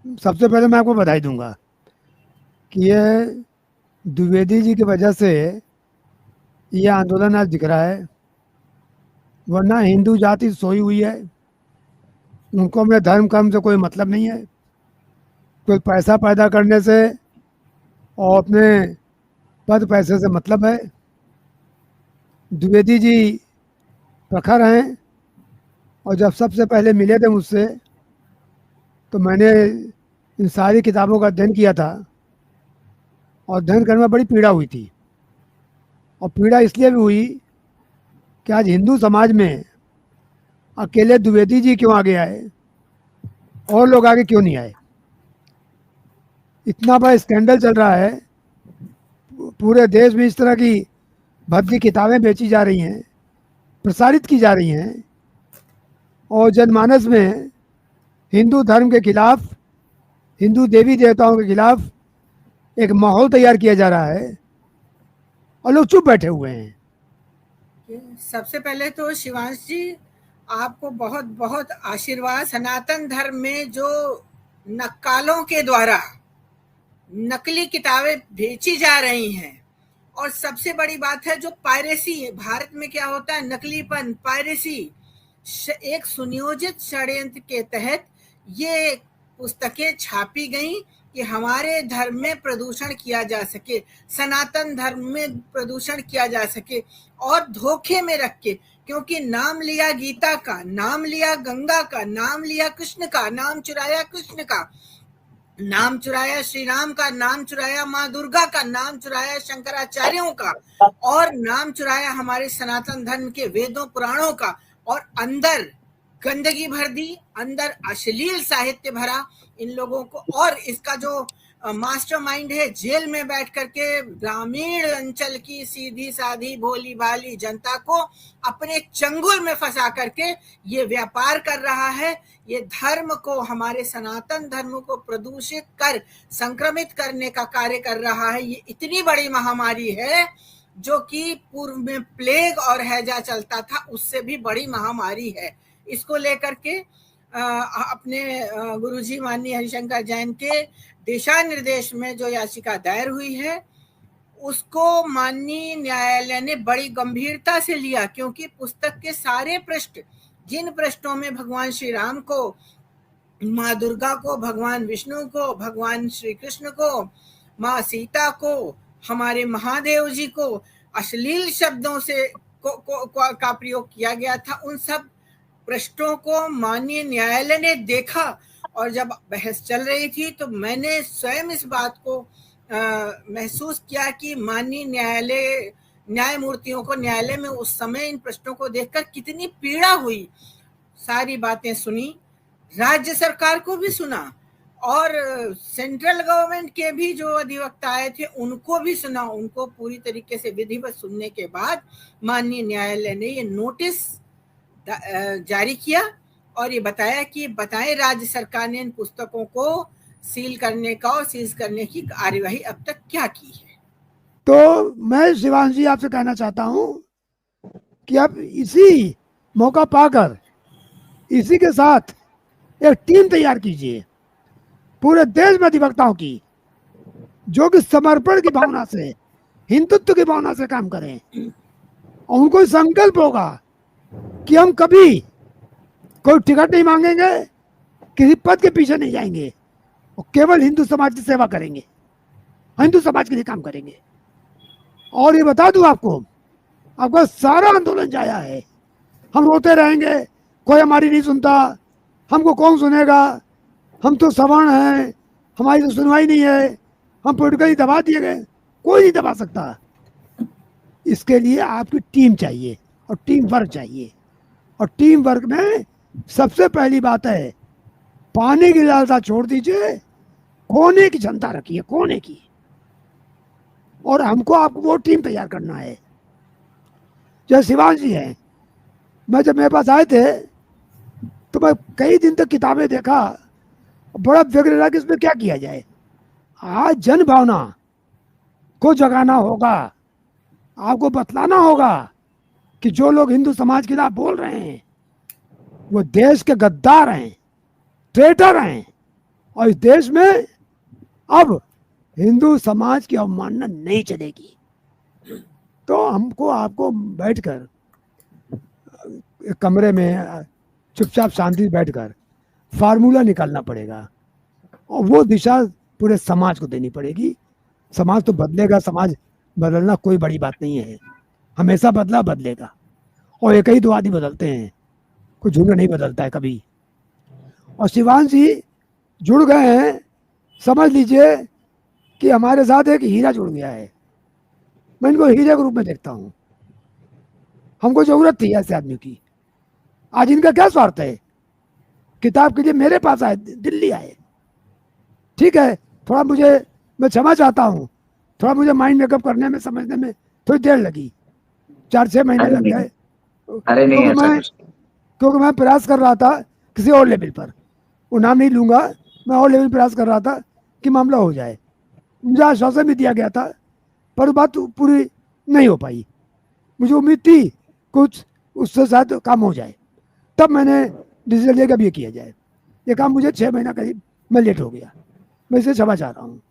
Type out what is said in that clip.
सबसे पहले मैं आपको बधाई दूंगा कि ये द्विवेदी जी की वजह से ये आंदोलन आज दिख रहा है। वरना हिंदू जाति सोई हुई है। उनको अपने धर्म कर्म से कोई मतलब नहीं है। कोई पैसा पैदा करने से और अपने पद पैसे से मतलब है। द्विवेदी जी प्रखर हैं। और जब सबसे पहले मिले थे मुझसे तो मैंने इन सारी किताबों का अध्ययन किया था। और अध्ययन करने में बड़ी पीड़ा हुई थी। और पीड़ा इसलिए भी हुई कि आज हिंदू समाज में अकेले द्विवेदी जी क्यों आगे आए और लोग आगे क्यों नहीं आए। इतना बड़ा स्कैंडल चल रहा है। पूरे देश में इस तरह की भद्दी किताबें बेची जा रही हैं, प्रसारित की जा रही हैं और जनमानस में हिंदू धर्म के खिलाफ, हिंदू देवी देवताओं के खिलाफ एक माहौल तैयार किया जा रहा है और लोग चुप बैठे हुए हैं। सबसे पहले तो शिवांश जी, आपको बहुत बहुत आशीर्वाद। सनातन धर्म में जो नक्कालों के द्वारा नकली किताबें बेची जा रही हैं, और सबसे बड़ी बात है जो पायरेसी है भारत में क्या होता है, नकलीपन, पायरेसी, एक सुनियोजित षड्यंत्र के तहत ये पुस्तकें छापी गई कि हमारे धर्म में प्रदूषण किया जा सके, सनातन धर्म में प्रदूषण किया जा सके, और धोखे में रख के, क्योंकि नाम लिया गीता का, नाम लिया गंगा का, नाम लिया कृष्ण का, नाम चुराया कृष्ण का, नाम चुराया श्री राम का, नाम चुराया माँ दुर्गा का, नाम चुराया शंकराचार्यों का, और नाम चुराया हमारे सनातन धर्म के वेदों पुराणों का, और अंदर गंदगी भर दी, अंदर अश्लील साहित्य भरा इन लोगों को। और इसका जो मास्टरमाइंड है, जेल में बैठ करके ग्रामीण अंचल की सीधी साधी भोली भाली जनता को अपने चंगुल में फंसा करके ये व्यापार कर रहा है। ये धर्म को, हमारे सनातन धर्म को प्रदूषित कर संक्रमित करने का कार्य कर रहा है। ये इतनी बड़ी महामारी है जो कि पूर्व में प्लेग और हैजा चलता था, उससे भी बड़ी महामारी है। इसको लेकर के अपने गुरुजी माननीय हरिशंकर जैन के दिशा निर्देश में जो याचिका दायर हुई है, उसको माननीय न्यायालय ने बड़ी गंभीरता से लिया, क्योंकि पुस्तक के सारे पृष्ठ, जिन पृष्ठों में भगवान श्री राम को, माँ दुर्गा को, भगवान विष्णु को, भगवान श्री कृष्ण को, माँ सीता को, हमारे महादेव जी को अश्लील शब्दों से का प्रयोग किया गया था, उन सब पृष्ठों को माननीय न्यायालय ने देखा। और जब बहस चल रही थी तो मैंने स्वयं इस बात को महसूस किया कि माननीय न्यायमूर्तियों को न्यायालय में उस समय इन प्रश्नों को देखकर कितनी पीड़ा हुई। सारी बातें सुनी, राज्य सरकार को भी सुना, और सेंट्रल गवर्नमेंट के भी जो अधिवक्ता आए थे उनको भी सुना। उनको पूरी तरीके से विधिवत सुनने के बाद माननीय न्यायालय ने ये नोटिस जारी किया और ये बताएं राज्य सरकार ने इन पुस्तकों को सील करने का और सीज करने की कार्यवाही अब तक क्या की है। तो मैं शिवांश जी आपसे कहना चाहता हूं कि आप इसी मौका पाकर इसी के साथ एक टीम तैयार कीजिए पूरे देश में अधिवक्ताओं की, जो कि समर्पण की भावना से, हिंदुत्व की भावना से काम करें। और उनको संकल्प होगा कि हम कभी कोई टिकट नहीं मांगेंगे, किसी पद के पीछे नहीं जाएंगे, और केवल हिंदू समाज की सेवा करेंगे, हिंदू समाज के लिए काम करेंगे। और ये बता दूं आपका सारा आंदोलन जाया है। हम रोते रहेंगे, कोई हमारी नहीं सुनता, हमको कौन सुनेगा, हम तो सवर्ण हैं, हमारी तो सुनवाई नहीं है, हम पोलिटिकली दबा दिए गए। कोई नहीं दबा सकता। इसके लिए आपकी टीम चाहिए और टीम वर्क चाहिए। और टीम वर्क में सबसे पहली बात है, पाने की लालसा छोड़ दीजिए, खोने की क्षमता रखिए, खोने की। और हमको आपको वो टीम तैयार करना है। जैसे शिवांश जी हैं, मैं जब मेरे पास आए थे तो मैं कई दिन तक किताबें देखा, बड़ा फिक्र रहा कि इसमें क्या किया जाए। आज जन भावना को जगाना होगा, आपको बतलाना होगा कि जो लोग हिंदू समाज के खिलाफ बोल रहे हैं वो देश के गद्दार हैं, ट्रेटर हैं। और इस देश में अब हिंदू समाज की अवमानना नहीं चलेगी। तो हमको आपको बैठकर एक कमरे में चुपचाप शांति से बैठकर फार्मूला निकालना पड़ेगा और वो दिशा पूरे समाज को देनी पड़ेगी। समाज तो बदलेगा, समाज बदलना कोई बड़ी बात नहीं है, हमेशा बदला बदलेगा। और एक ही दो आदमी बदलते हैं, कोई झुंड नहीं बदलता है कभी। और शिवांश जी जुड़ गए हैं, समझ लीजिए कि हमारे साथ एक हीरा जुड़ गया है। मैं इनको हीरे के रूप में देखता हूँ। हमको जरूरत थी ऐसे आदमी की। आज इनका क्या स्वार्थ है? किताब के लिए मेरे पास आए, दिल्ली आए, ठीक है। थोड़ा मैं क्षमा चाहता हूँ, थोड़ा मुझे माइंड मेकअप करने में, समझने में थोड़ी देर लगी, 4-6 महीने अरे लग नहीं, गए, अरे नहीं ऐसा कुछ नहीं। क्योंकि मैं प्रयास कर रहा था किसी और लेवल पर, वो नाम नहीं लूंगा, मैं और लेवल प्रयास कर रहा था कि मामला हो जाए। मुझे आश्वासन भी दिया गया था, पर बात पूरी नहीं हो पाई। मुझे उम्मीद थी कुछ उससे शायद काम हो जाए, तब मैंने डिसीजन लिया कि अब ये किया जाए। ये काम मुझे 6 महीना करीब मैं लेट हो गया, मैं इसे क्षमा चाह रहा हूँ।